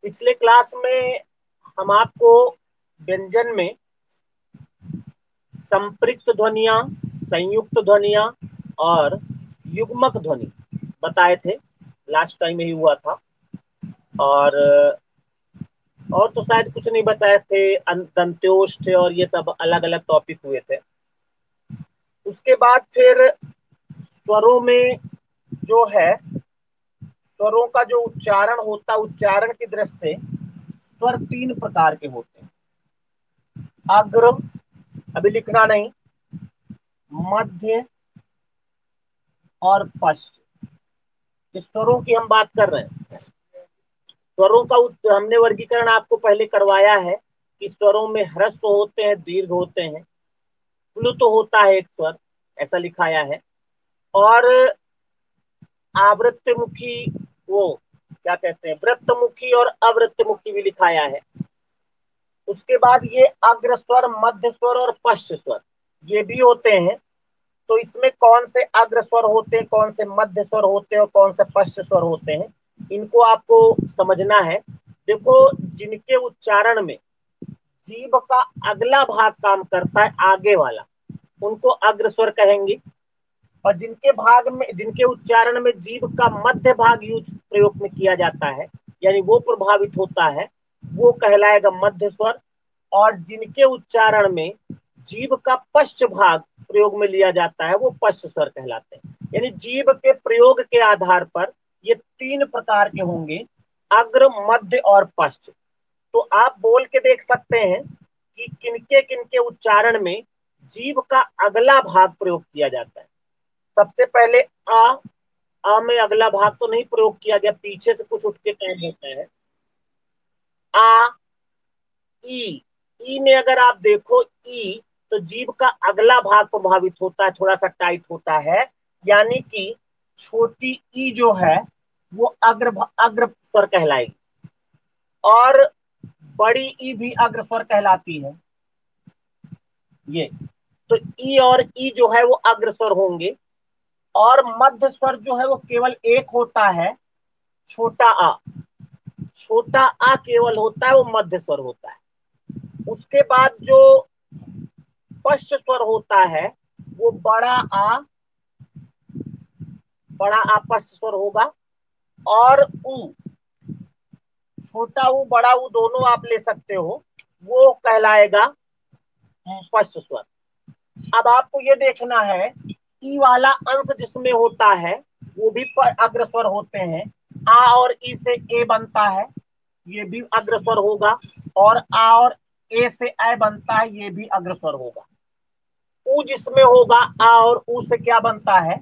पिछले क्लास में हम आपको व्यंजन में संपृक्त ध्वनियां, संयुक्त ध्वनियां और युग्मक ध्वनि बताए थे। लास्ट टाइम यही हुआ था। और और तो शायद कुछ नहीं बताए थे। दंत्योष्ठ और ये सब अलग अलग टॉपिक हुए थे। उसके बाद फिर स्वरों में जो है, स्वरों का जो उच्चारण होता है, उच्चारण की दृष्टि से स्वर तीन प्रकार के होते हैं। अग्र, अभी लिखना नहीं, मध्य और पश्च। इस स्वरों की हम बात कर रहे हैं। स्वरों का हमने वर्गीकरण आपको पहले करवाया है कि स्वरों में ह्रस्व होते हैं, दीर्घ होते हैं, प्लुत होता है एक स्वर, ऐसा लिखाया है। और आवृत्तिमुखी, वो क्या कहते हैं, वृत्तमुखी और अवृत्तमुखी भी लिखाया है। उसके बाद ये अग्र स्वर, मध्य स्वर और पश्च स्वर ये भी होते हैं। तो इसमें कौन से अग्र स्वर होते हैं, कौन से मध्य स्वर होते हैं और कौन से पश्च स्वर होते हैं, इनको आपको समझना है। देखो, जिनके उच्चारण में जीभ का अगला भाग काम करता है, आगे वाला, उनको अग्र स्वर कहेंगे। और जिनके उच्चारण में जीभ का मध्य भाग यूज प्रयोग में किया जाता है, यानी वो प्रभावित होता है, वो कहलाएगा मध्य स्वर। और जिनके उच्चारण में जीभ का पश्च भाग प्रयोग में लिया जाता है, वो पश्च स्वर कहलाते हैं। यानी जीभ के प्रयोग के आधार पर ये तीन प्रकार के होंगे, अग्र, मध्य और पश्च। तो आप बोल के देख सकते हैं कि किनके किनके उच्चारण में जीभ का अगला भाग प्रयोग किया जाता है। सबसे पहले आ में अगला भाग तो नहीं प्रयोग किया गया, पीछे से कुछ उठ के काम होता है। आ, ई में अगर आप देखो, ई तो जीभ का अगला भाग प्रभावित होता है, थोड़ा सा टाइट होता है। यानी कि छोटी ई जो है वो अग्र स्वर कहलाएगी, और बड़ी ई भी अग्र स्वर कहलाती है। ये तो ई और ई जो है वो अग्र स्वर होंगे। और मध्य स्वर जो है वो केवल एक होता है, छोटा आ। छोटा आ केवल होता है, वो मध्य स्वर होता है। उसके बाद जो पश्च स्वर होता है वो बड़ा आ पश्च स्वर होगा। और ऊ, छोटा ऊ बड़ा ऊ दोनों आप ले सकते हो, वो कहलाएगा पश्च स्वर। अब आपको ये देखना है, ई वाला अंश जिसमें होता है वो भी अग्र स्वर होते हैं। आ और ई से ए बनता है, ये भी अग्र स्वर होगा। और आ और ए से ए बनता है, ये भी अग्र स्वर होगा। ऊ जिसमें होगा, आ और ऊ से क्या बनता है,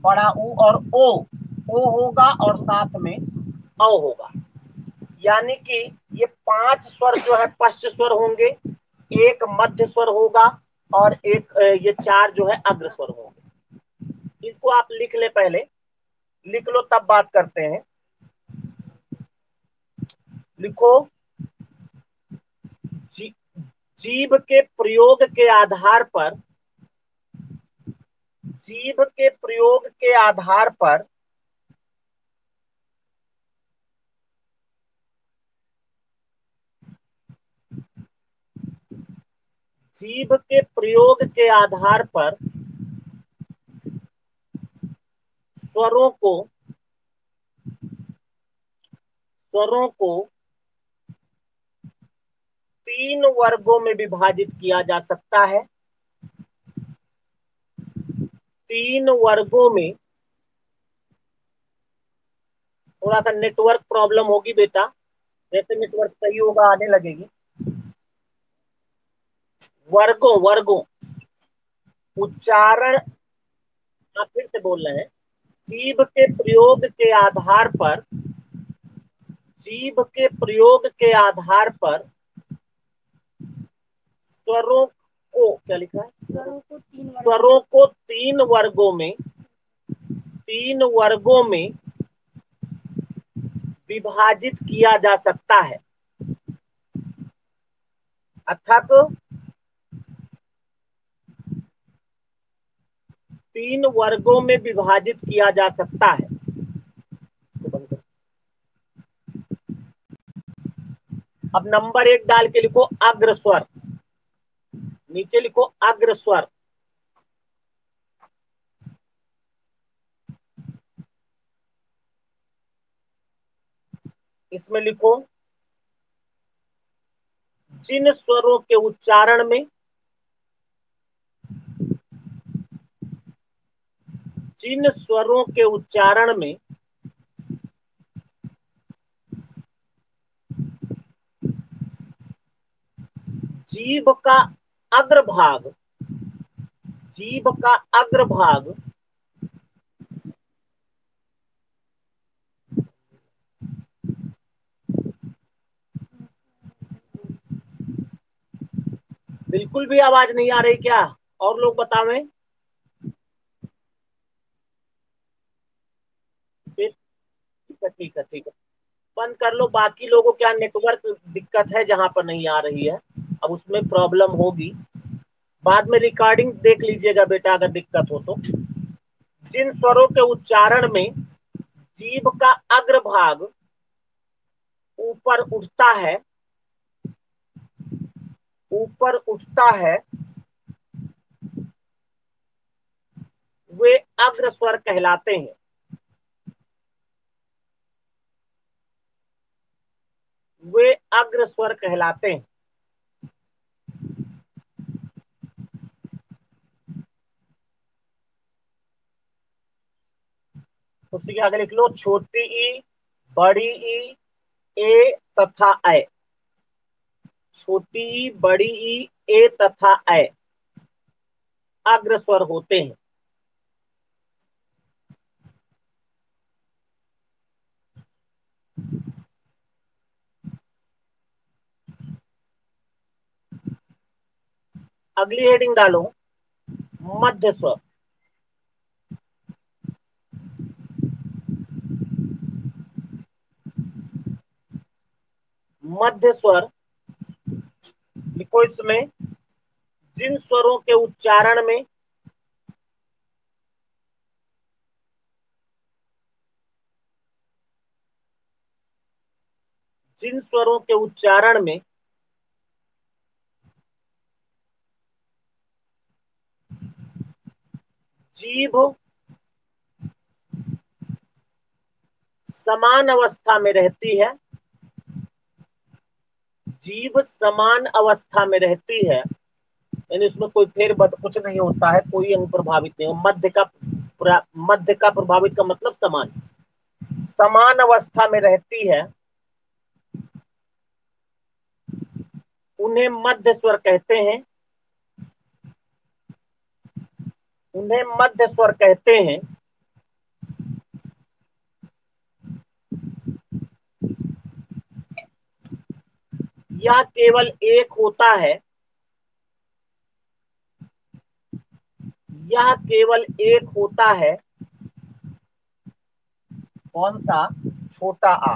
बड़ा ऊ और ओ होगा और साथ में औ होगा। यानी कि ये पांच स्वर जो है पश्च स्वर होंगे, एक मध्य स्वर होगा और एक ये चार जो है अग्र स्वर होंगे। इसको आप लिख ले, पहले लिख लो तब बात करते हैं। लिखो, जीभ के प्रयोग के आधार पर, जीभ के प्रयोग के आधार पर जीभ के प्रयोग के आधार पर स्वरों को तीन वर्गों में विभाजित किया जा सकता है। तीन वर्गों में, थोड़ा सा नेटवर्क प्रॉब्लम होगी बेटा, जैसे नेटवर्क सही होगा आने लगेगी। वर्गों वर्गों उच्चारण, आप फिर से बोल रहे हैं, जीभ के प्रयोग के आधार पर, जीभ के प्रयोग के आधार पर स्वरों को, क्या लिखा है, स्वरों को तीन वर्गों में विभाजित किया जा सकता है। अर्थात तीन वर्गों में विभाजित किया जा सकता है। अब नंबर 1 डाल के लिखो अग्र स्वर, नीचे लिखो अग्र स्वर। इसमें लिखो जिन स्वरों के उच्चारण में, जिन स्वरों के उच्चारण में जीभ का अग्रभाग, जीभ का अग्रभाग बिल्कुल भी आवाज नहीं आ रही क्या? और लोग बतावें। ठीक है, ठीक है, ठीक है, बंद कर लो। बाकी लोगों क्या नेटवर्क दिक्कत है जहां पर नहीं आ रही है, अब उसमें प्रॉब्लम होगी। बाद में रिकॉर्डिंग देख लीजिएगा बेटा अगर दिक्कत हो तो। जिन स्वरों के उच्चारण में जीभ का अग्रभाग ऊपर उठता है, ऊपर उठता है, वे अग्र स्वर कहलाते हैं। वे अग्र स्वर कहलाते हैं। उसी के आगे लिख लो छोटी ई, बड़ी ई, ए तथा ऐ। छोटी ई, बड़ी ई, ए तथा ऐ अग्र स्वर होते हैं। अगली हेडिंग डालो मध्य स्वर। मध्य स्वर लिखो इसमें जिन स्वरों के उच्चारण में जिन स्वरों के उच्चारण में जीभ समान अवस्था में रहती है, जीभ समान अवस्था में रहती है, यानी उसमें कोई फेरबदल कुछ नहीं होता है, कोई अंग प्रभावित नहीं हो। मध्य का प्रभावित का मतलब समान, समान अवस्था में रहती है, उन्हें मध्य स्वर कहते हैं। उन्हें मध्य स्वर कहते हैं। यह केवल एक होता है, यह केवल एक होता है। कौन सा? छोटा आ।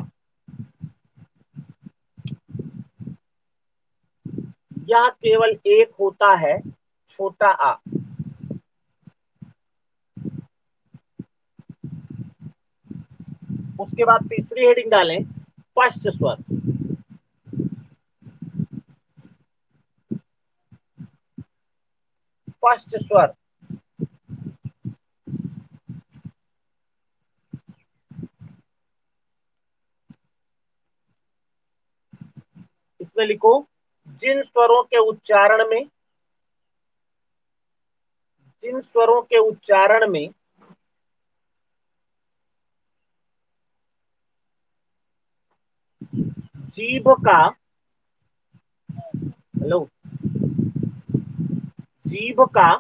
यह केवल एक होता है, छोटा आ। उसके बाद तीसरी हेडिंग डालें पश्च स्वर। पश्च स्वर इसमें लिखो जिन स्वरों के उच्चारण में, जिन स्वरों के उच्चारण में जीभ का, हेलो, जीभ का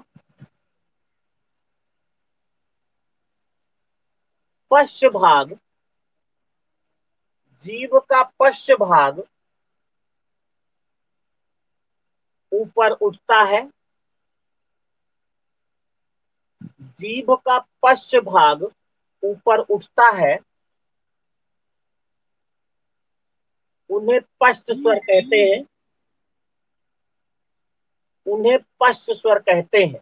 पश्च भाग, जीभ का पश्च भाग ऊपर उठता है, जीभ का पश्च भाग ऊपर उठता है, उन्हें पश्च स्वर कहते हैं। उन्हें पश्च स्वर कहते हैं।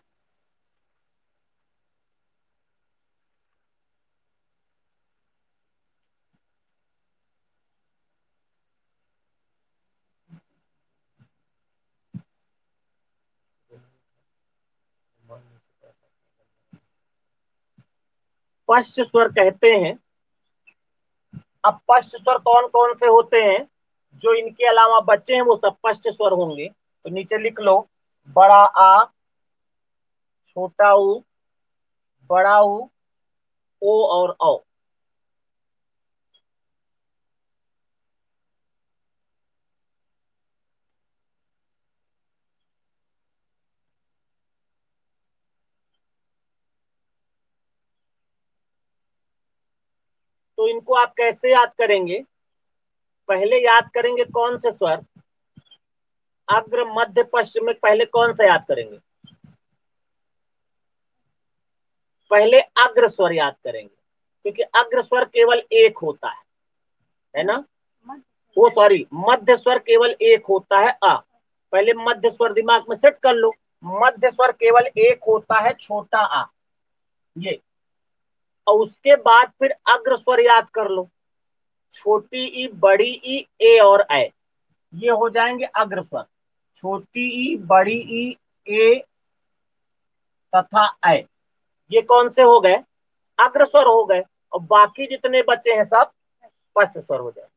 पश्च स्वर कहते हैं। अब पश्च स्वर कौन कौन से होते हैं? जो इनके अलावा बच्चे हैं वो सब पश्च स्वर होंगे। तो नीचे लिख लो, बड़ा आ, छोटा ऊ, बड़ा ऊ, ओ और औ। तो इनको आप कैसे याद करेंगे? पहले याद करेंगे कौन से स्वर? अग्र मध्य पश्चिम में पहले कौन सा याद करेंगे? पहले अग्र स्वर याद करेंगे, क्योंकि अग्र स्वर केवल एक होता है ना? वो सॉरी, मध्य स्वर केवल एक होता है अ। पहले मध्य स्वर दिमाग में सेट कर लो। मध्य स्वर केवल एक होता है, छोटा आ, ये। और उसके बाद फिर अग्र स्वर याद कर लो, छोटी ई, बड़ी ई, ए और ऐ। ये हो जाएंगे अग्र स्वर। छोटी ई, बड़ी ई, ए तथा ऐ, ये कौन से हो गए? अग्र स्वर हो गए। और बाकी जितने बचे हैं सब पश्च स्वर हो जाए।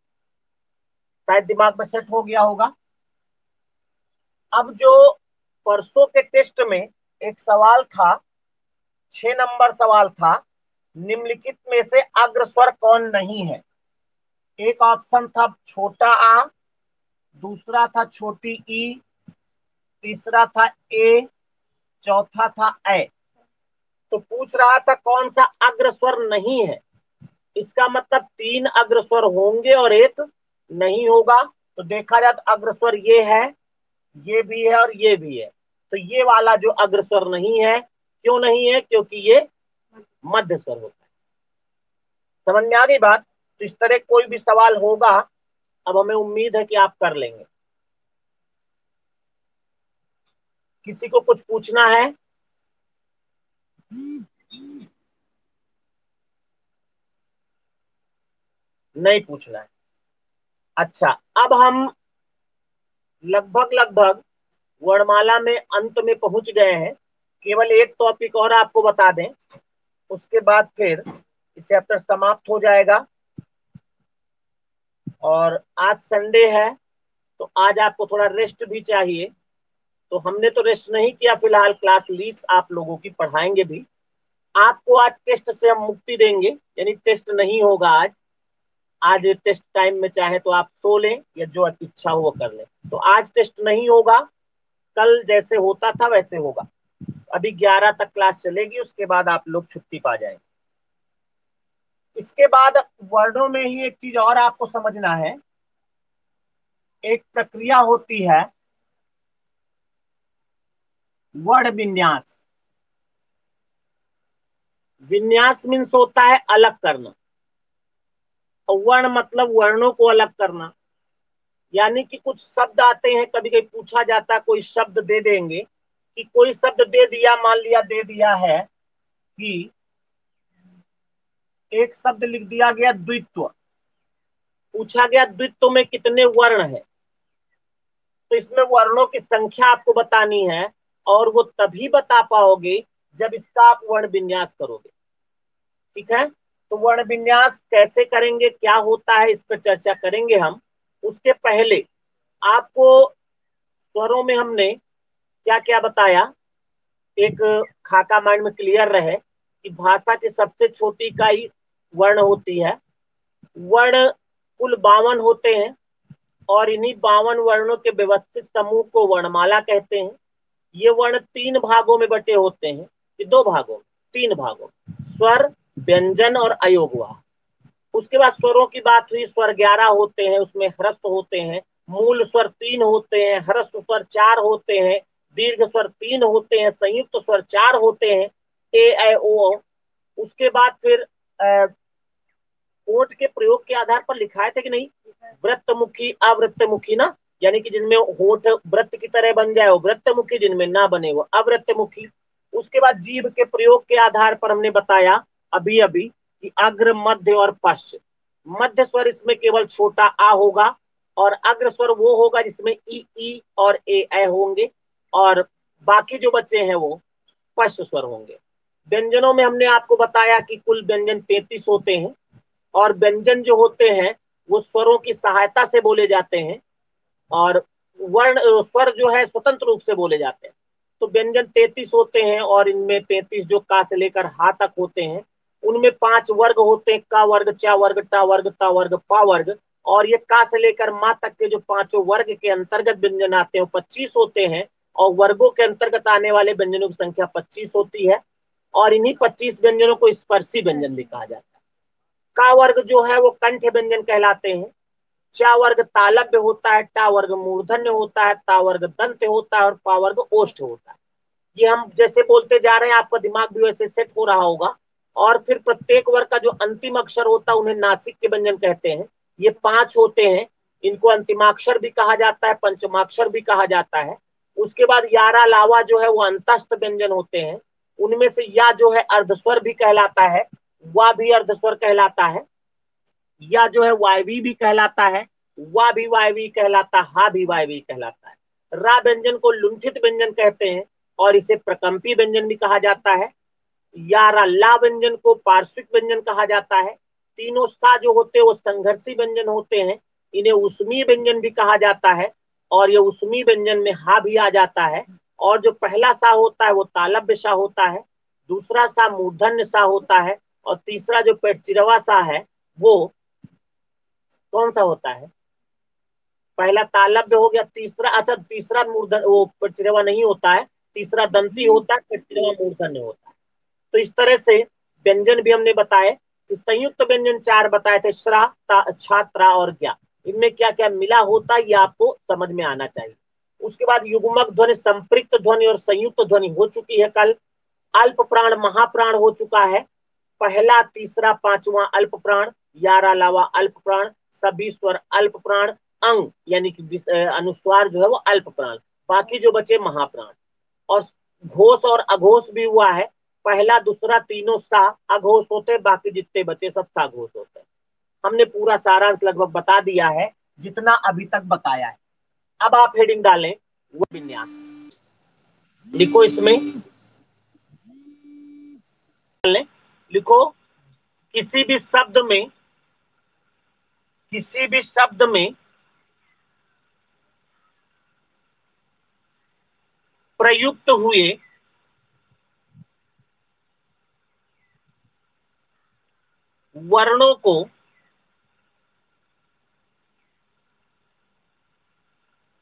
शायद दिमाग में सेट हो गया होगा। अब जो परसों के टेस्ट में एक सवाल था, 6 नंबर सवाल था, निम्नलिखित में से अग्र स्वर कौन नहीं है? एक ऑप्शन था छोटा आ, दूसरा था छोटी ई, तीसरा था ए, चौथा था ऐ। तो पूछ रहा था कौन सा अग्र स्वर नहीं है। इसका मतलब 3 अग्रस्वर होंगे और एक नहीं होगा। तो देखा जाए तो अग्रस्वर ये है, ये भी है और ये भी है। तो ये वाला जो अग्रस्वर नहीं है, क्यों नहीं है? क्योंकि ये मध्य स्वर होता है। समझ में आ गई बात? तो इस तरह कोई भी सवाल होगा, अब हमें उम्मीद है कि आप कर लेंगे। किसी को कुछ पूछना है? नहीं पूछना है? अच्छा, अब हम लगभग लगभग वर्णमाला में अंत में पहुंच गए हैं। केवल एक टॉपिक और आपको बता दें, उसके बाद फिर चैप्टर समाप्त हो जाएगा। और आज संडे है, तो आज आपको थोड़ा रेस्ट भी चाहिए। तो हमने तो रेस्ट नहीं किया फिलहाल, क्लास लीज आप लोगों की पढ़ाएंगे भी। आपको आज टेस्ट से हम मुक्ति देंगे, यानी टेस्ट नहीं होगा आज। आज टेस्ट टाइम में चाहे तो आप सो लें या जो इच्छा हो वो कर लें। तो आज टेस्ट नहीं होगा, कल जैसे होता था वैसे होगा। अभी 11 तक क्लास चलेगी, उसके बाद आप लोग छुट्टी पा जाएंगे। इसके बाद वर्डों में ही एक चीज और आपको समझना है। एक प्रक्रिया होती है वर्ण विन्यास। विन्यास मीन्स होता है अलग करना, और वर्ण मतलब वर्णों को अलग करना। यानी कि कुछ शब्द आते हैं, कभी कभी पूछा जाता है, कोई शब्द दे देंगे कि कोई शब्द दे दिया, मान लिया दे दिया है कि एक शब्द लिख दिया गया द्वित्व। पूछा गया द्वित्व में कितने वर्ण है, तो इसमें वर्णों की संख्या आपको बतानी है। और वो तभी बता पाओगे जब इसका आप वर्ण विन्यास करोगे। ठीक है? तो वर्ण विन्यास कैसे करेंगे, क्या होता है, इस पर चर्चा करेंगे हम। उसके पहले आपको स्वरों में हमने क्या क्या बताया, एक खाका माइंड में क्लियर रहे कि भाषा की सबसे छोटी इकाई वर्ण होती है। वर्ण कुल 52 होते हैं, और इन्हीं 52 वर्णों के व्यवस्थित समूह को वर्णमाला कहते हैं। ये वर्ण 3 भागों में बटे होते हैं, कि 2 भागों, 3 भागों, स्वर, व्यंजन और अयोगवाह। उसके बाद स्वरों की बात हुई, स्वर 11 होते हैं, उसमें ह्रस्व होते हैं। मूल स्वर 3 होते हैं, ह्रस्व स्वर 4 होते हैं, दीर्घ स्वर 3 होते हैं, संयुक्त स्वर 4 होते हैं, ए ऐ ओ। उसके बाद फिर ओठ के प्रयोग के आधार पर लिखाए थे कि नहीं, वृत्तमुखी, अवृत्तमुखी ना, यानी कि जिनमें होठ वृत्त की तरह बन जाए वो वृत्तमुखी, जिनमें ना बने वो अवृत्तमुखी। उसके बाद जीभ के प्रयोग के आधार पर हमने बताया अभी अभी कि अग्र, मध्य और पश्च। मध्य स्वर इसमें केवल छोटा आ होगा, और अग्र स्वर वो होगा जिसमें ई और ए ऐ होंगे, और बाकी जो बच्चे हैं वो पश्च स्वर होंगे। व्यंजनों में हमने आपको बताया कि कुल व्यंजन 33 होते हैं, और व्यंजन जो होते हैं वो स्वरों की सहायता से बोले जाते हैं, और वर्ण स्वर जो है स्वतंत्र रूप से बोले जाते हैं। तो व्यंजन 33 होते हैं, और इनमें 33 जो का से लेकर हा तक होते हैं। उनमें 5 वर्ग होते हैं, का वर्ग, चा वर्ग, टा वर्ग, ता वर्ग, पा वर्ग। और ये का से लेकर मा तक के जो 5 वर्ग के अंतर्गत व्यंजन आते हैं 25 होते हैं, और वर्गों के अंतर्गत आने वाले व्यंजनों की संख्या 25 होती है। और इन्हीं 25 व्यंजनों को स्पर्शी व्यंजन भी कहा जाता है। का वर्ग जो है वो कंठ व्यंजन कहलाते हैं। चा वर्ग तालव्य होता है, टा वर्ग मूर्धन्य होता है, ता वर्ग दंत होता है, और पा वर्ग ओष्ठ होता है। ये हम जैसे बोलते जा रहे हैं, आपका दिमाग भी वैसे सेट हो रहा होगा। और फिर प्रत्येक वर्ग का जो अंतिम अक्षर होता है उन्हें नासिक के व्यंजन कहते हैं। ये 5 होते हैं। इनको अंतिमाक्षर भी कहा जाता है, पंचमाक्षर भी कहा जाता है। उसके बाद यारा लावा जो है वो अंतस्थ व्यंजन होते हैं। उनमें से या जो है अर्धस्वर भी कहलाता है, वा भी अर्धस्वर कहलाता है, या जो है वायवी भी कहलाता है, वा भी वायवी कहलाता, हा भी वायवी कहलाता है। रा व्यंजन को लुंठित व्यंजन कहते हैं, और इसे प्रकंपी व्यंजन भी कहा जाता है। या ला व्यंजन को पार्श्विक व्यंजन कहा जाता है। तीनों सा जो होते हैं वो संघर्षी व्यंजन होते हैं। इन्हें उष्मीय व्यंजन भी कहा जाता है, और ये उष्मीय व्यंजन में हा भी आ जाता है। और जो पहला सा होता है वो तालव्य सा होता है, दूसरा सा मूर्धन्य सा होता है, और तीसरा जो पेटचिरवा सा है वो कौन सा होता है? पहला तालव्य हो गया, तीसरा, अच्छा तीसरा मूर्धन वो पेटचिरवा नहीं होता है, तीसरा दंती होता है, पेटचिरवा मूर्धन्य होता है। तो इस तरह से व्यंजन भी हमने बताए कि संयुक्त व्यंजन 4 बताए थे, श्रा, छात्रा और ज्ञा। इनमें क्या क्या मिला होता है ये आपको समझ में आना चाहिए। उसके बाद युग्मक ध्वनि, संपृक्त ध्वनि और संयुक्त ध्वनि हो चुकी है कल। अल्प प्राण महाप्राण हो चुका है, पहला, तीसरा, पांचवा अल्प प्राण, यारा लावा अल्प प्राण, सभी स्वर अल्प प्राण, अंग यानी कि अनुस्वार जो है वो अल्प प्राण, बाकी जो बचे महाप्राण। और घोष और अघोष भी हुआ है, पहला दूसरा तीनों सा अघोष होते, बाकी जितने बचे सब सा घोष होते। हमने पूरा सारांश लगभग बता दिया है जितना अभी तक बताया है। अब आप हेडिंग डालें वो विन्यास, लिखो इसमें, लिखो किसी भी शब्द में, किसी भी शब्द में प्रयुक्त हुए वर्णों को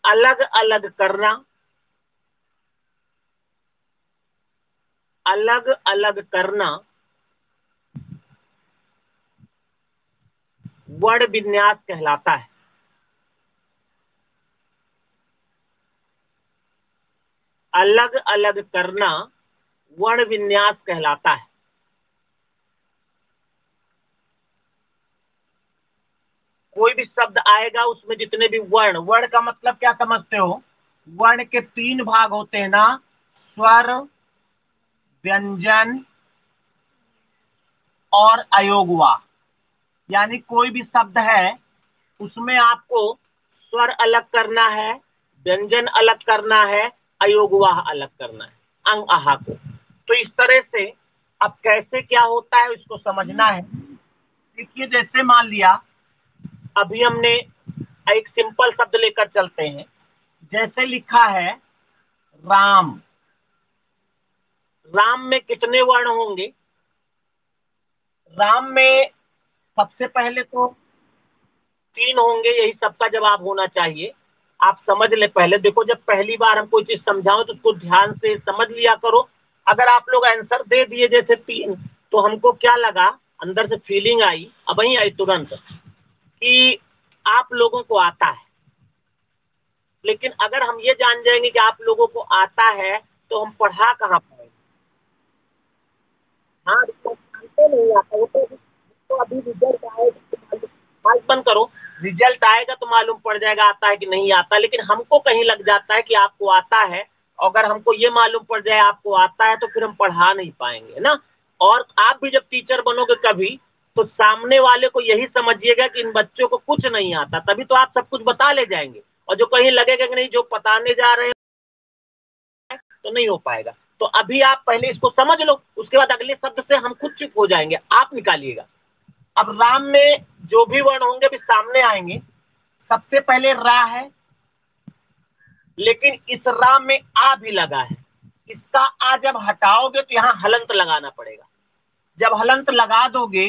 अलग अलग करना, अलग अलग करना वर्ण विन्यास कहलाता है। अलग अलग करना वर्ण विन्यास कहलाता है। कोई भी शब्द आएगा उसमें जितने भी वर्ण, वर्ण का मतलब क्या समझते हो? वर्ण के 3 भाग होते हैं ना, स्वर, व्यंजन और अयोगवा। यानी कोई भी शब्द है उसमें आपको स्वर अलग करना है, व्यंजन अलग करना है, अयोगवाह अलग करना है, अंग आहा को। तो इस तरह से अब कैसे क्या होता है इसको समझना है। देखिए जैसे मान लिया अभी हमने एक सिंपल शब्द लेकर चलते हैं, जैसे लिखा है राम। राम में कितने वर्ण होंगे? राम में सबसे पहले तो 3 होंगे, यही सबका जवाब होना चाहिए। आप समझ ले, पहले देखो जब पहली बार हम कोई चीज समझाओ तो उसको ध्यान से समझ लिया करो। अगर आप लोग आंसर दे दिए जैसे 3, तो हमको क्या लगा, अंदर से फीलिंग आई, अब वही आई तुरंत, कि आप लोगों को आता है। लेकिन अगर हम ये जान जाएंगे कि आप लोगों को आता है तो हम पढ़ा कहाँ पाएंगे? हाँ, जानते नहीं आता वो तो अभी रिजल्ट आएगा तो माइक बंद करो, रिजल्ट आएगा तो मालूम पड़ जाएगा आता है कि नहीं आता। लेकिन हमको कहीं लग जाता है कि आपको आता है, अगर हमको ये मालूम पड़ जाए आपको आता है तो फिर हम पढ़ा नहीं पाएंगे ना। और आप भी जब टीचर बनोगे कभी, तो सामने वाले को यही समझिएगा कि इन बच्चों को कुछ नहीं आता, तभी तो आप सब कुछ बता ले जाएंगे। और जो कहीं लगेगा कि नहीं जो बताने जा रहे हैं तो नहीं हो पाएगा। तो अभी आप पहले इसको समझ लो, उसके बाद अगले शब्द से हम खुद चुप हो जाएंगे, आप निकालिएगा। अब राम में जो भी वर्ण होंगे अभी सामने आएंगे। सबसे पहले रा है, लेकिन इस रा में आ भी लगा है। इसका आ जब हटाओगे तो यहां हलंत लगाना पड़ेगा। जब हलंत लगा दोगे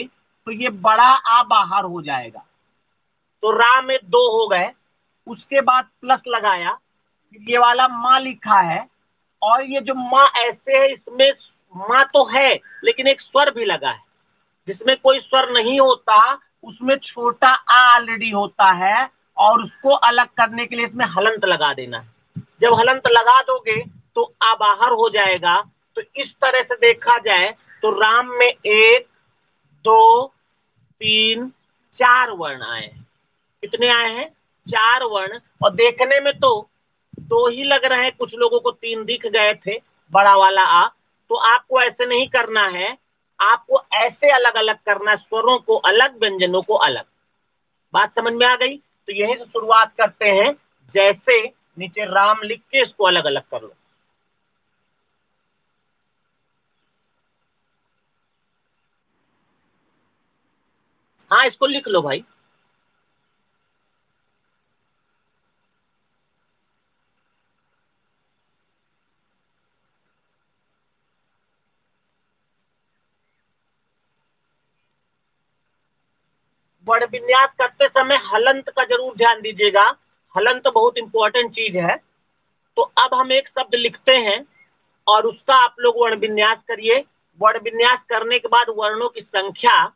तो ये बड़ा आ बाहर हो जाएगा। तो रा में दो हो गए, उसके बाद प्लस लगाया, फिर ये वाला माँ लिखा है, और ये जो माँ ऐसे है, इसमें माँ तो है लेकिन एक स्वर भी लगा है। जिसमें कोई स्वर नहीं होता उसमें छोटा आ ऑलरेडी होता है, और उसको अलग करने के लिए इसमें हलंत लगा देना है। जब हलंत लगा दोगे तो आ बाहर हो जाएगा। तो इस तरह से देखा जाए तो राम में 1 2 3 4 वर्ण आए हैं। कितने आए हैं? 4 वर्ण। और देखने में तो 2 ही लग रहे हैं, कुछ लोगों को 3 दिख गए थे, बड़ा वाला आ। तो आपको ऐसे नहीं करना है, आपको ऐसे अलग अलग करना है, स्वरों को अलग, व्यंजनों को अलग। बात समझ में आ गई? तो यही से शुरुआत करते हैं, जैसे नीचे राम लिख के इसको अलग अलग कर लो। हाँ, इसको लिख लो भाई। वर्ण विन्यास करते समय हलंत का जरूर ध्यान दीजिएगा। हलंत बहुत इंपॉर्टेंट चीज है। तो अब हम एक शब्द लिखते हैं और उसका आप लोग वर्ण विन्यास करिए। वर्ण विन्यास करने के बाद वर्णों की संख्या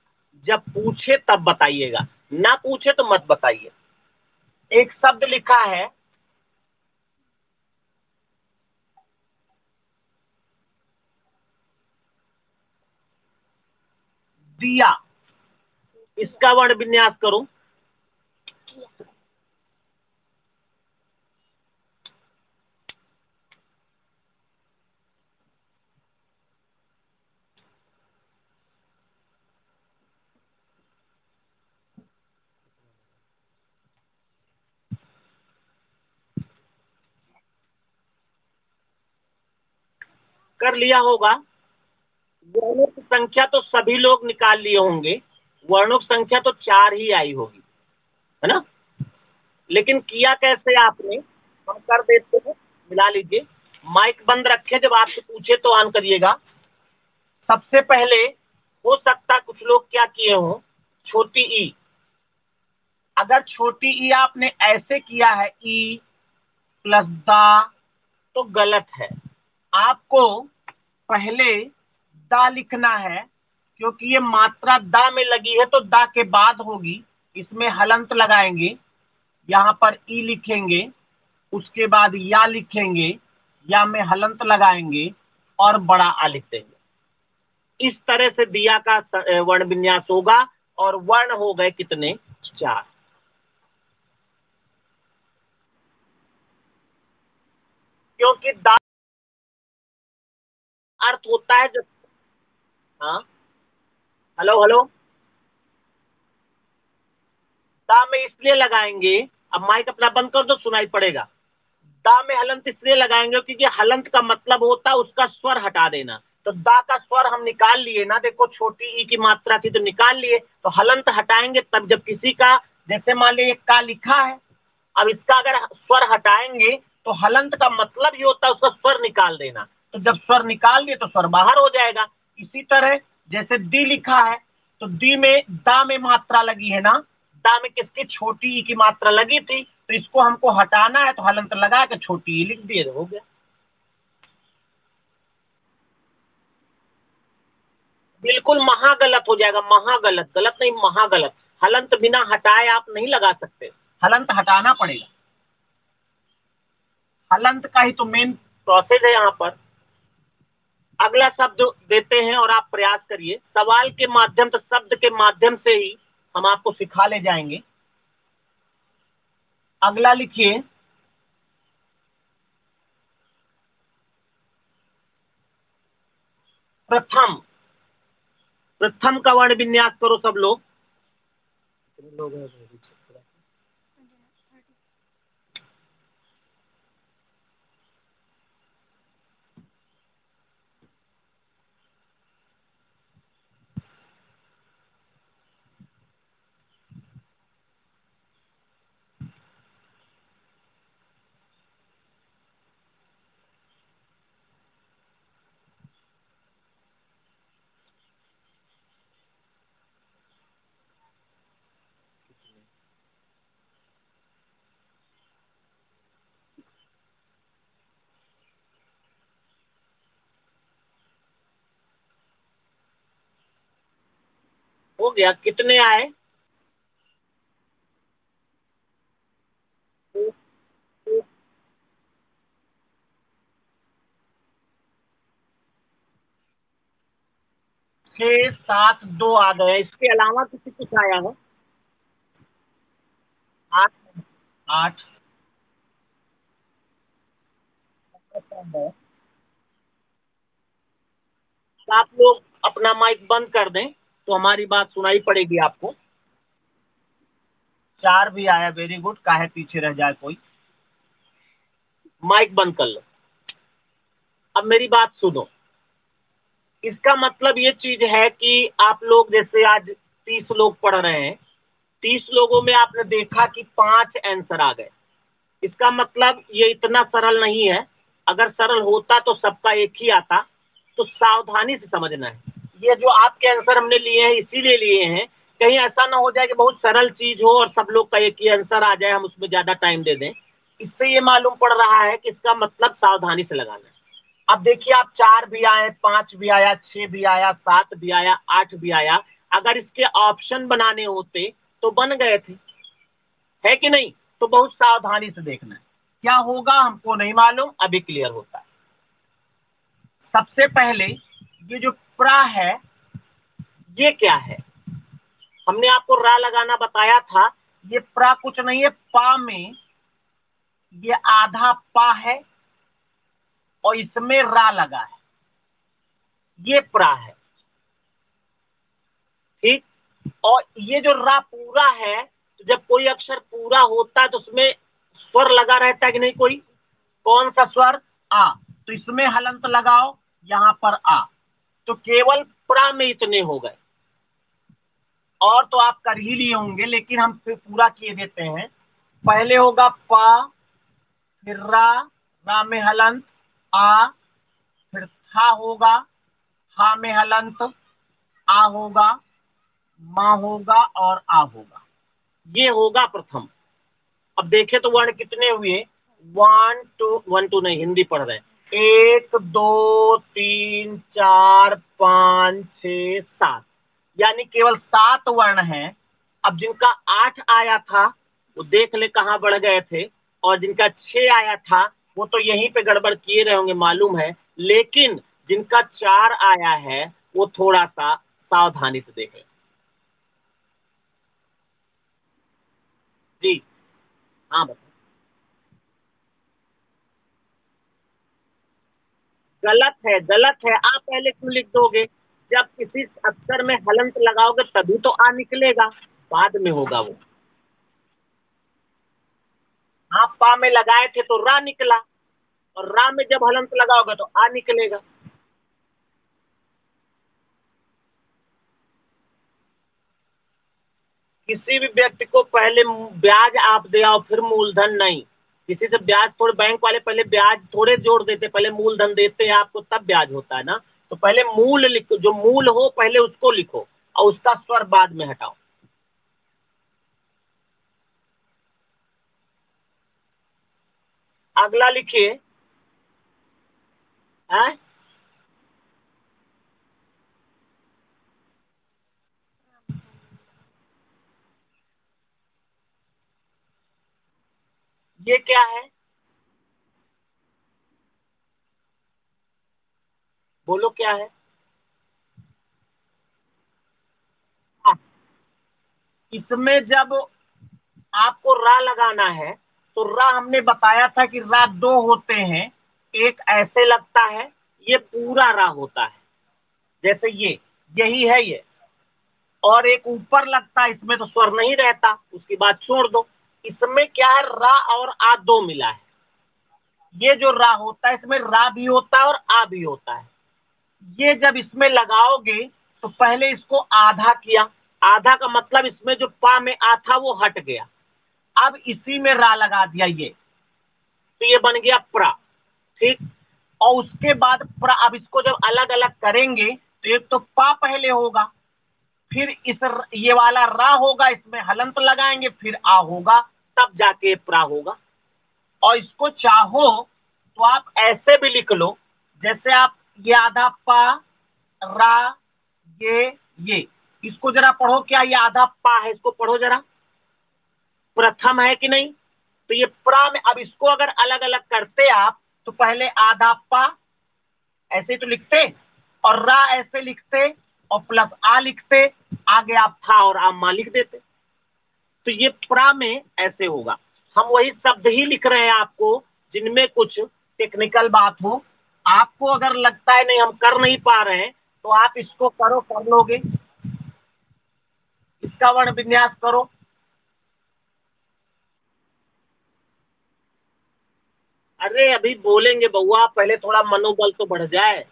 जब पूछे तब बताइएगा, ना पूछे तो मत बताइए। एक शब्द लिखा है दिया, इसका वर्ण विन्यास करो। कर लिया होगा। वर्णों की संख्या तो सभी लोग निकाल लिए होंगे। वर्णों की संख्या तो 4 ही आई होगी, है ना? लेकिन किया कैसे आपने, हम कर देते हैं, मिला लीजिए। माइक बंद रखे, जब आपसे पूछे तो ऑन करिएगा। सबसे पहले हो सकता है कुछ लोग क्या किए हों, छोटी ई। अगर छोटी ई आपने ऐसे किया है, ई प्लस दा, तो गलत है। आपको पहले दा लिखना है, क्योंकि ये मात्रा दा में लगी है तो दा के बाद होगी। इसमें हलंत लगाएंगे, यहाँ पर ई लिखेंगे, उसके बाद या लिखेंगे, या में हलंत लगाएंगे और बड़ा आ लिख देंगे। इस तरह से दिया का वर्ण विन्यास होगा। और वर्ण हो गए कितने? 4। क्योंकि दा अर्थ होता है जब, हाँ, हेलो हेलो, दा में इसलिए लगाएंगे, अब माइक अपना बंद कर दो, सुनाई पड़ेगा। दा में हलंत इसलिए लगाएंगे क्योंकि हलंत का मतलब होता है उसका स्वर हटा देना। तो दा का स्वर हम निकाल लिए ना, देखो छोटी ई की मात्रा थी तो निकाल लिए, तो हलंत हटाएंगे तब जब किसी का, जैसे मान लीजिए का लिखा है, अब इसका अगर स्वर हटाएंगे तो हलंत का मतलब ही होता है उसका स्वर निकाल देना। तो जब स्वर निकाल दिए तो स्वर बाहर हो जाएगा। इसी तरह जैसे दी लिखा है, तो दी में दा में मात्रा लगी है ना, दा में किसकी, छोटी ई की मात्रा लगी थी, तो इसको हमको हटाना है तो हलंत लगा के छोटी ई लिख दिए, हो गया। बिल्कुल महागलत हो जाएगा, महागलत, गलत नहीं, महागलत। हलंत बिना हटाए आप नहीं लगा सकते, हलंत हटाना पड़ेगा। हलंत का ही तो मेन प्रोसेस है यहाँ पर। अगला शब्द देते हैं और आप प्रयास करिए, सवाल के माध्यम से, शब्द के माध्यम से ही हम आपको सिखा ले जाएंगे। अगला लिखिए, प्रथम। प्रथम का वर्ण विन्यास करो सब लोग। कितने लोग हैं? हो गया, कितने आए? 6, 7, 2 आ गए। इसके अलावा किसी कुछ आया है? 8, 8 है। आप लोग अपना माइक बंद कर दें तो हमारी बात सुनाई पड़ेगी आपको। 4 भी आया, वेरी गुड। काहे पीछे रह जाए कोई। माइक बंद कर लो। अब मेरी बात सुनो। इसका मतलब ये चीज है कि आप लोग जैसे आज 30 लोग पढ़ रहे हैं, 30 लोगों में आपने देखा कि 5 आंसर आ गए। इसका मतलब ये इतना सरल नहीं है। अगर सरल होता तो सबका एक ही आता। तो सावधानी से समझना है। ये जो आपके आंसर हमने लिए हैं इसीलिए लिए हैं, कहीं ऐसा ना हो जाए कि बहुत सरल चीज हो और सब लोग का एक ही आंसर आ जाए, हम उसमें ज्यादा टाइम दे दें। इससे ये मालूम पड़ रहा है कि इसका मतलब सावधानी से लगाना है। अब देखिए, आप 4 भी आए, 5 भी आया, 6 भी आया, 7 भी आया, 8 भी आया। अगर इसके ऑप्शन बनाने होते तो बन गए थे, है कि नहीं? तो बहुत सावधानी से देखना है। क्या होगा हमको नहीं मालूम, अभी क्लियर होता है। सबसे पहले ये जो प्रा है, ये क्या है? हमने आपको रा लगाना बताया था। ये प्रा कुछ नहीं है, पा में ये आधा पा है और इसमें रा लगा है, ये प्रा है। ठीक। और ये जो रा पूरा है, तो जब कोई अक्षर पूरा होता है तो उसमें स्वर लगा रहता है कि नहीं कोई? कौन सा स्वर? आ। तो इसमें हलंत लगाओ, यहां पर आ। तो केवल प्रा में इतने हो गए। और तो आप कर ही लिए होंगे, लेकिन हम फिर पूरा किए देते हैं। पहले होगा पा, फिर रा में हलंत, आ, फिर था होगा, हा में हलंत, आ होगा, मा होगा और आ होगा। ये होगा प्रथम। अब देखे तो वर्ण कितने हुए? 1 2 नहीं, हिंदी पढ़ रहे हैं। 1 2 3 4 5 6 7, यानी केवल 7 वर्ण हैं। अब जिनका 8 आया था वो देख ले कहाँ बढ़ गए थे, और जिनका 6 आया था वो तो यहीं पे गड़बड़ किए रहे होंगे, मालूम है। लेकिन जिनका 4 आया है वो थोड़ा सा सावधानी से देखें। जी हाँ, बताओ। गलत है, गलत है। आप पहले क्यों लिख दोगे? जब किसी अक्षर में हलंत लगाओगे तभी तो आ निकलेगा, बाद में होगा वो। आप पा में लगाए थे तो रा निकला, और रा में जब हलंत लगाओगे तो आ निकलेगा। किसी भी व्यक्ति को पहले ब्याज आप दे आओ, फिर मूलधन नहीं। किसी से ब्याज, थोड़े बैंक वाले पहले ब्याज थोड़े जोड़ देते, पहले मूलधन देते हैं आपको, तब ब्याज होता है ना। तो पहले मूल लिखो, जो मूल हो पहले उसको लिखो और उसका स्वर बाद में हटाओ। अगला लिखिए। है ये क्या है? बोलो क्या है? हाँ, इसमें जब आपको रा लगाना है तो रा हमने बताया था कि रा 2 होते हैं। एक ऐसे लगता है, ये पूरा रा होता है, जैसे ये, यही है ये। और एक ऊपर लगता है, इसमें तो स्वर नहीं रहता, उसकी बात छोड़ दो। इसमें क्या है, रा और आ 2 मिला है। ये जो रा होता है इसमें रा भी होता है और आ भी होता है। ये जब इसमें लगाओगे तो पहले इसको आधा किया। आधा का मतलब इसमें जो पा में आ था वो हट गया। अब इसी में रा लगा दिया, ये तो ये बन गया प्रा। ठीक। और उसके बाद प्रा, अब इसको जब अलग अलग करेंगे तो एक तो पा पहले होगा, फिर ये वाला रा होगा, इसमें हलंत लगाएंगे, फिर आ होगा, तब जाके प्रा होगा। और इसको चाहो तो आप ऐसे भी लिख लो, जैसे आप ये आधा पा, रा, ये, इसको जरा पढ़ो, क्या ये आधा पा है? इसको पढ़ो जरा, प्रथम है कि नहीं? तो ये प्रा में, अब इसको अगर अलग अलग करते आप तो पहले आधा पा ऐसे तो लिखते, और रा ऐसे लिखते, और प्लस आ लिखते, आगे आप था और आमा लिख देते। तो ये प्रा में ऐसे होगा। हम वही शब्द ही लिख रहे हैं आपको, जिनमें कुछ टेक्निकल बात हो। आपको अगर लगता है नहीं हम कर नहीं पा रहे हैं, तो आप इसको करो, कर लोगे। इसका वर्ण विन्यास करो। अरे अभी बोलेंगे बउआ, पहले थोड़ा मनोबल तो बढ़ जाए।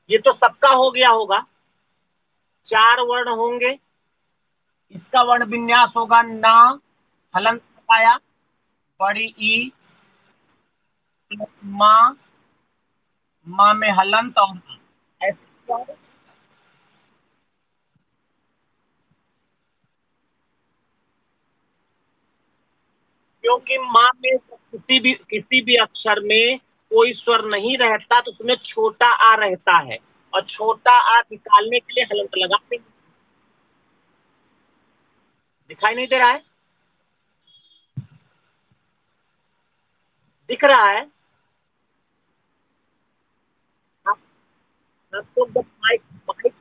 ये तो सबका हो गया होगा। 4 वर्ण होंगे। इसका वर्ण विन्यास होगा ना, हलंत आया, बड़ी ई, माँ, माँ में हलंत और ऐसे। क्योंकि माँ में किसी भी अक्षर में कोई स्वर नहीं रहता, तो उसमें छोटा आ रहता है, और छोटा आ निकालने के लिए हलंत लगाते हैं। दिखाई नहीं दे रहा है? दिख रहा है? आप सब लोग जब माइक माइक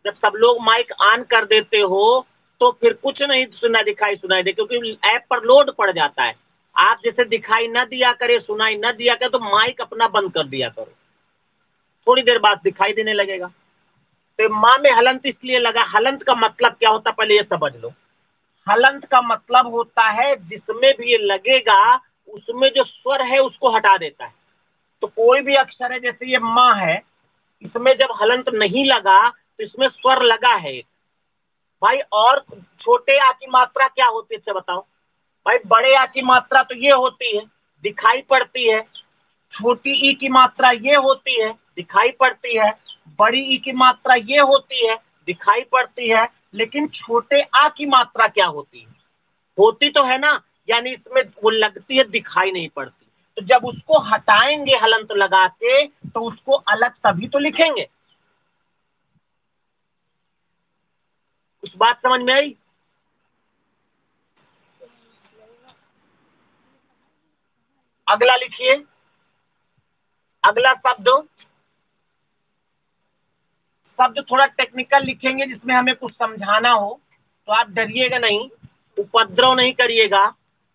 जब सब लोग माइक ऑन कर देते हो, तो फिर कुछ नहीं सुना दिखाई सुनाई दे, क्योंकि ऐप पर लोड पड़ जाता है। आप जैसे दिखाई न दिया करे, सुनाई न दिया करे, तो माइक अपना बंद कर दिया करो, थोड़ी देर बाद दिखाई देने लगेगा। तो माँ में हलंत इसलिए लगा। हलंत का मतलब क्या होता है, पहले ये समझ लो। हलंत का मतलब होता है जिसमें भी ये लगेगा, उसमें जो स्वर है उसको हटा देता है। तो कोई भी अक्षर है, जैसे ये माँ है, इसमें जब हलंत नहीं लगा तो इसमें स्वर लगा है भाई। और छोटे आ की मात्रा क्या होती है, अच्छा बताओ भाई? बड़े आ की मात्रा तो ये होती है, दिखाई पड़ती है। छोटी ई की मात्रा ये होती है, दिखाई पड़ती है। बड़ी ई की मात्रा ये होती है, दिखाई पड़ती है। लेकिन छोटे आ की मात्रा क्या होती है? होती तो है ना, यानी इसमें वो लगती है, दिखाई नहीं पड़ती। तो जब उसको हटाएंगे हलंत लगा के, तो उसको अलग तभी तो लिखेंगे। कुछ बात समझ में आई? अगला लिखिए। अगला शब्द, शब्द थोड़ा टेक्निकल लिखेंगे, जिसमें हमें कुछ समझाना हो, तो आप डरिएगा नहीं, उपद्रव नहीं करिएगा,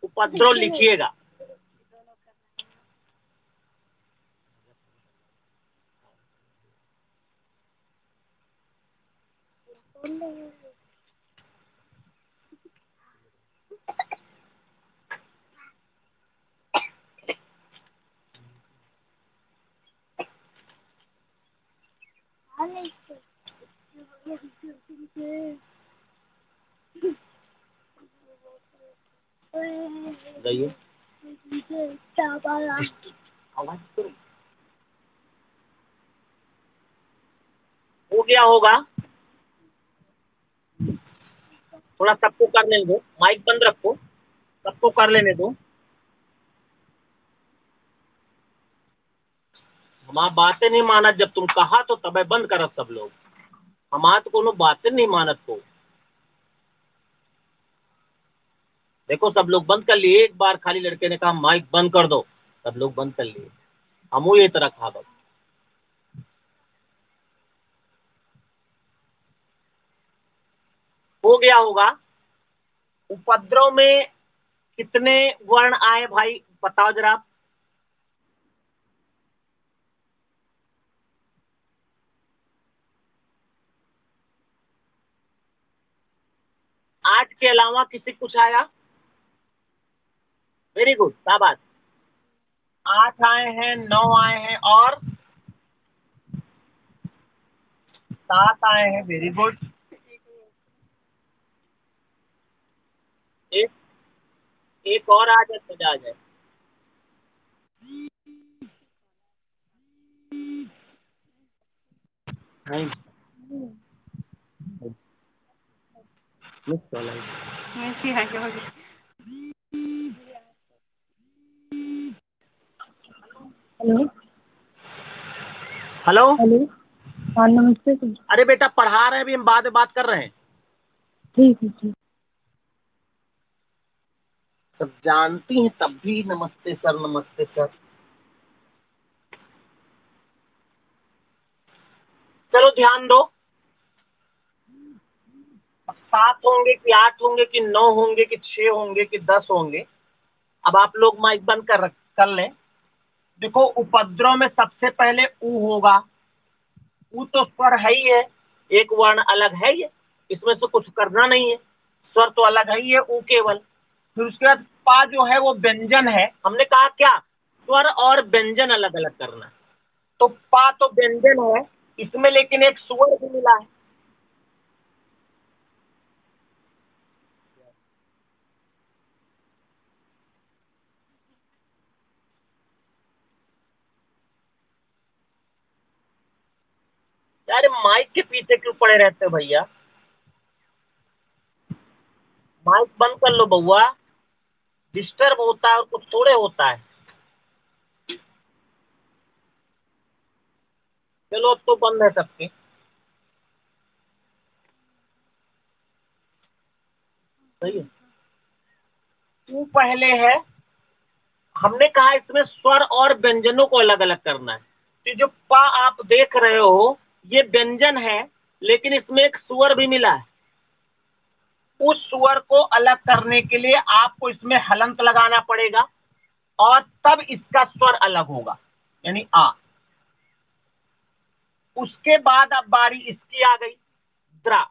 उपद्रव लिखिएगा। जाइए। हो गया होगा। थोड़ा सबको कर लेने दो, माइक बंद रखो, सबको कर लेने दो। हमारा बातें नहीं मानत, जब तुम कहा तो तबे बंद करत सब लोग। हमारा तो कोनो बातें नहीं मानत को। देखो सब लोग बंद कर लिए, एक बार खाली लड़के ने कहा माइक बंद कर दो, सब लोग बंद कर लिए। हमू ये तरह कहा बस। हो गया होगा। उपद्रव में कितने वर्ण आए भाई, बताओ जरा। 8 के अलावा किसी कुछ आया? वेरी गुड, शाबाश। 8 आए हैं, 9 आए हैं, और 7 आए हैं, वेरी गुड। एक एक और आ जाए तो आ जाए। नहीं, हेलो हेलो। हेलो। हाँ नमस्ते सर। अरे बेटा पढ़ा रहे हैं, अभी हम बाद में बात कर रहे हैं। ठीक है ठीक। सब जानती हैं तब भी नमस्ते सर नमस्ते सर। चलो ध्यान दो, 7 होंगे कि 8 होंगे कि 9 होंगे कि 6 होंगे कि 10 होंगे। अब आप लोग माइक बंद कर लें। देखो उपद्रव में सबसे पहले ऊ होगा। ऊ तो स्वर है ही है, एक वर्ण अलग है ही है, इसमें से कुछ करना नहीं है, स्वर तो अलग है ही है ऊ केवल। फिर उसके बाद पा जो है वो व्यंजन है। हमने कहा क्या, स्वर और व्यंजन अलग अलग करना है। तो पा तो व्यंजन है इसमें, लेकिन एक स्वर भी मिला है। अरे माइक के पीछे क्यों पड़े रहते हो भैया, माइक बंद कर लो बउआ, डिस्टर्ब होता है और कुछ थोड़े होता है। चलो अब तो बंद है सबके। सही है, तू पहले है। हमने कहा इसमें स्वर और व्यंजनों को अलग अलग करना है। तो जो पा आप देख रहे हो ये व्यंजन है, लेकिन इसमें एक स्वर भी मिला है। उस स्वर को अलग करने के लिए आपको इसमें हलंत लगाना पड़ेगा और तब इसका स्वर अलग होगा, यानी आ। उसके बाद अब बारी इसकी आ गई, द्रा।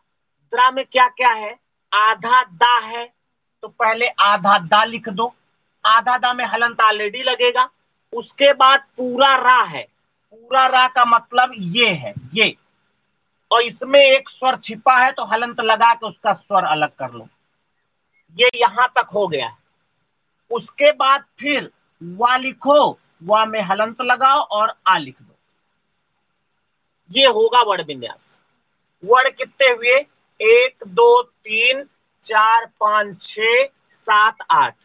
द्रा में क्या क्या है, आधा दा है, तो पहले आधा दा लिख दो। आधा दा में हलंत ऑलरेडी लगेगा। उसके बाद पूरा रा है, पूरा रा का मतलब ये है ये, और इसमें एक स्वर छिपा है तो हलंत लगा के उसका स्वर अलग कर लो। ये यहां तक हो गया है। उसके बाद फिर वा लिखो, वा में हलंत लगाओ और आ लिख दो। ये होगा वर्ण विन्यास। वर्ण कितने हुए, 1 2 3 4 5 6 7 8।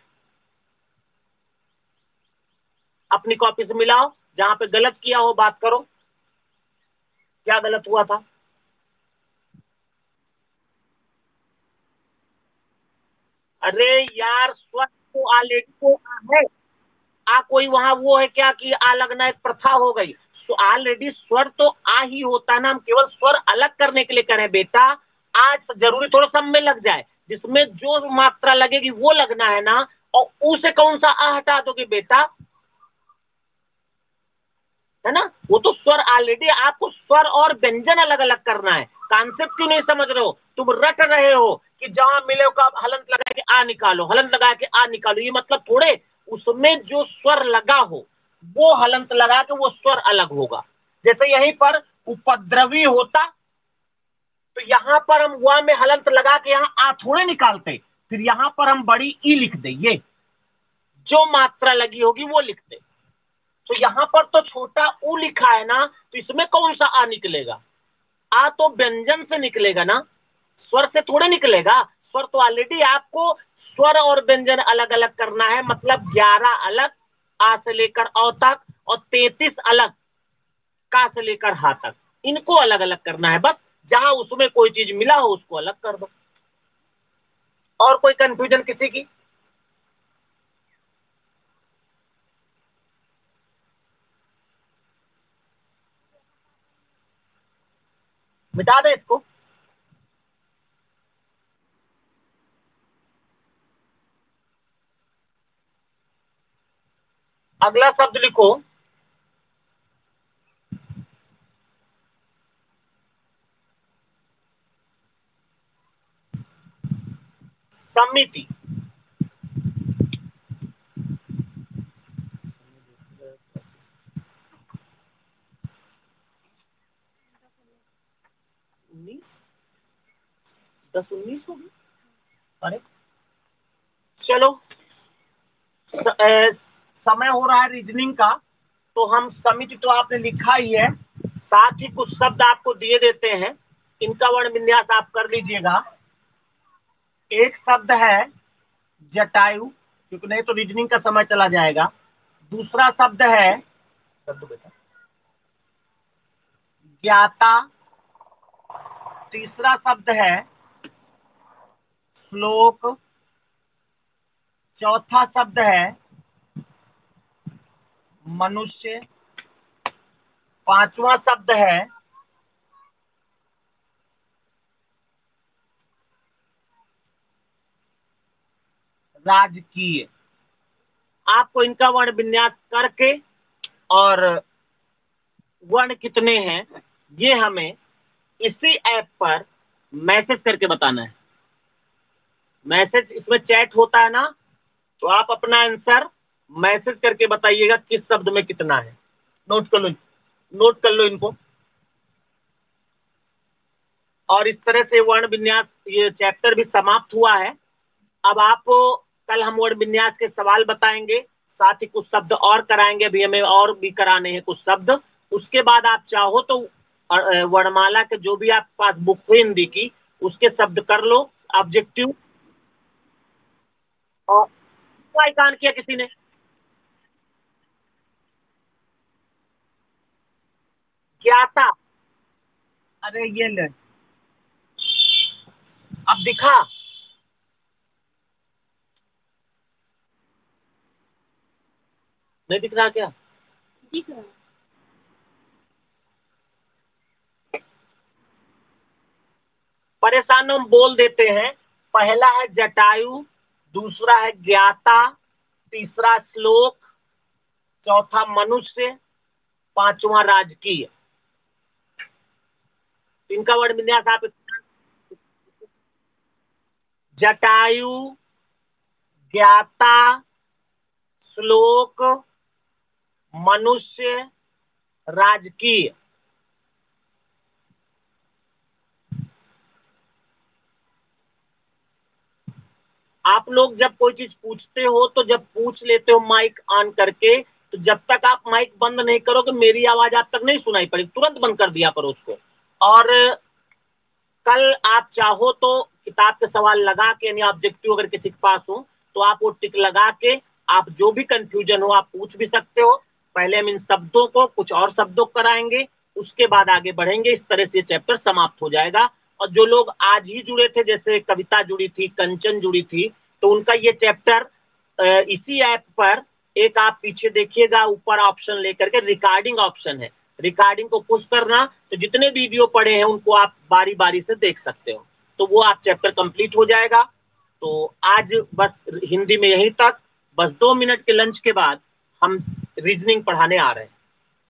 अपनी कॉपी से मिलाओ, जहां पे गलत किया हो बात करो, क्या गलत हुआ था। अरे यार स्वर तो ऑलरेडी को है, आ कोई वहां वो है क्या कि आ लगना एक प्रथा हो गई। तो ऑलरेडी स्वर तो आ ही होता है ना, हम केवल स्वर अलग करने के लिए करें बेटा। आज जरूरी थोड़ा सब में लग जाए, जिसमें जो मात्रा लगेगी वो लगना है ना, और ऊ से कौन सा आ हटा दोगे बेटा, है ना। वो तो स्वर ऑलरेडी, आपको स्वर और व्यंजन अलग अलग करना है। कॉन्सेप्ट क्यों नहीं समझ रहे हो, तुम रट रहे हो कि जहां मिले का हलंत लगा के आ निकालो, हलंत लगा के आ निकालो, ये मतलब थोड़े। उसमें जो स्वर लगा हो वो हलंत लगा के वो स्वर अलग होगा। जैसे यहीं पर उपद्रवी होता तो यहां पर हम वा में हलंत लगा के यहाँ आ थोड़े निकालते, फिर यहां पर हम बड़ी ई लिख दे, ये जो मात्रा लगी होगी वो लिखते। तो यहां पर तो छोटा ऊ लिखा है ना, तो इसमें कौन सा आ निकलेगा, आ तो व्यंजन से निकलेगा ना, स्वर से थोड़े निकलेगा। स्वर तो ऑलरेडी आपको स्वर और व्यंजन अलग अलग करना है, मतलब 11 अलग आ से लेकर औ तक, और 33 अलग का से लेकर हा तक, इनको अलग अलग करना है बस। जहां उसमें कोई चीज मिला हो उसको अलग कर दो। और कोई कंफ्यूजन किसी की, मिटा दे इसको। अगला शब्द लिखो, समिति। उन्नीस, 10 19 होगी। अरे चलो, समय हो रहा है रीजनिंग का, तो हम समिति तो आपने लिखा ही है, साथ ही कुछ शब्द आपको दिए देते हैं, इनका वर्ण विन्यास आप कर लीजिएगा। एक शब्द है जटायु, क्योंकि नहीं तो रीजनिंग का समय चला जाएगा। दूसरा शब्द है बेटा ज्ञाता। तीसरा शब्द है श्लोक। चौथा शब्द है मनुष्य। पांचवा शब्द है राजकीय। आपको इनका वर्ण विन्यास करके और वर्ण कितने हैं ये हमें इसी ऐप पर मैसेज करके बताना है। मैसेज इसमें चैट होता है ना, तो आप अपना आंसर मैसेज करके बताइएगा किस शब्द में कितना है। नोट कर लो, नोट कर लो इनको। और इस तरह से वर्ण विन्यास ये चैप्टर भी समाप्त हुआ है। अब आपको कल हम वर्ण विन्यास के सवाल बताएंगे, साथ ही कुछ शब्द और कराएंगे, अभी हमें और भी कराने हैं कुछ शब्द। उसके बाद आप चाहो तो वर्णमाला के जो भी आपके पास बुक हुई हिंदी की उसके शब्द कर लो ऑब्जेक्टिव। और कान किया किसी ने? ज्ञाता। अरे ये ले, अब दिखा? नहीं दिख रहा क्या? दिख रहा है। परेशान हम बोल देते हैं। पहला है जटायु, दूसरा है ज्ञाता, तीसरा श्लोक, चौथा मनुष्य, पांचवा राजकीय। इनका वर्ण विन्यास आप जटायु, ज्ञाता, श्लोक, मनुष्य, राजकीय। आप लोग जब कोई चीज पूछते हो तो जब पूछ लेते हो माइक ऑन करके, तो जब तक आप माइक बंद नहीं करोगे मेरी आवाज आप तक नहीं सुनाई पड़ेगी, तुरंत बंद कर दिया करो उसको। और कल आप चाहो तो किताब के सवाल लगा के, यानी ऑब्जेक्टिव अगर किसी के पास हो तो आप वो टिक लगा के आप जो भी कंफ्यूजन हो आप पूछ भी सकते हो। पहले हम इन शब्दों को कुछ और शब्दों को कराएंगे, उसके बाद आगे बढ़ेंगे। इस तरह से चैप्टर समाप्त हो जाएगा। और जो लोग आज ही जुड़े थे, जैसे कविता जुड़ी थी, कंचन जुड़ी थी, तो उनका ये चैप्टर इसी ऐप पर एक आप पीछे देखिएगा ऊपर ऑप्शन लेकर के रिकॉर्डिंग ऑप्शन है, रिकॉर्डिंग को पुश करना, तो जितने वीडियो पड़े हैं उनको आप बारी बारी से देख सकते हो, तो वो आप चैप्टर कंप्लीट हो जाएगा। तो आज बस हिंदी में यहीं तक। बस 2 मिनट के लंच के बाद हम रीजनिंग पढ़ाने आ रहे हैं।